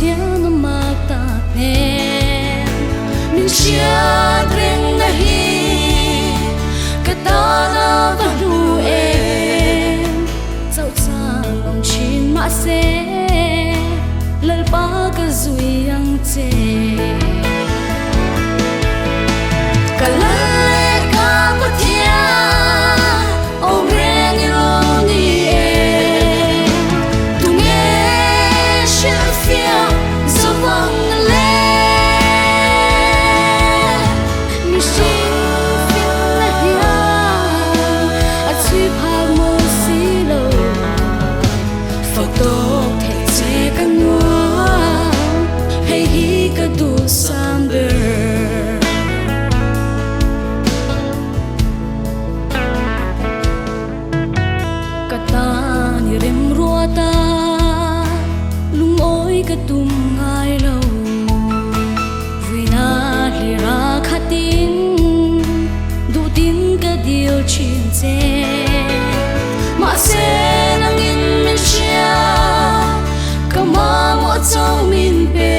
thiang na magta pen min chia reng na hi katana va nu em zau chang om chin ma se lal pa ka zui yang che mà sẽ nang in min chia kama mo châu min pe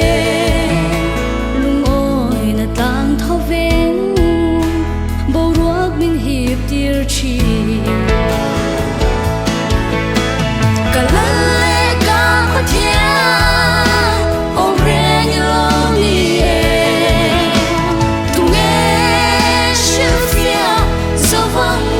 lung oi na tlang thau ven bo ruak min hip tir chi kalale ka pathia om reng lo ni e tu nghe shil fia so vang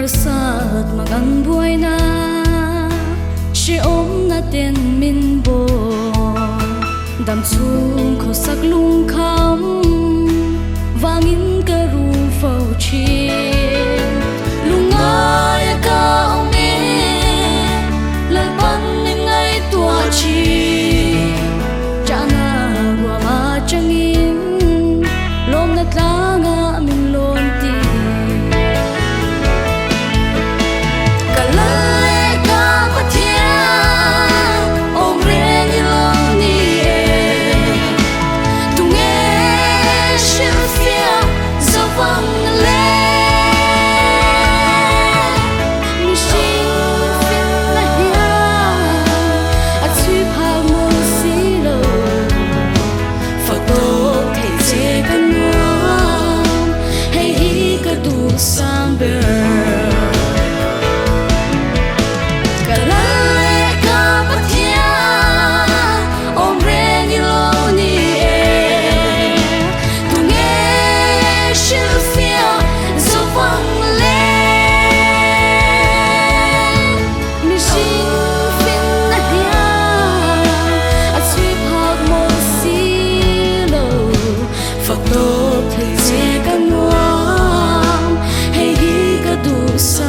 sát magang buai na she om na ten min bo dam chung kho sak lung kham wangin ka ru phau chi lungai ka om e lan pan nim ngai tua chi chana wa ma changin lom na tlanga min lon ti so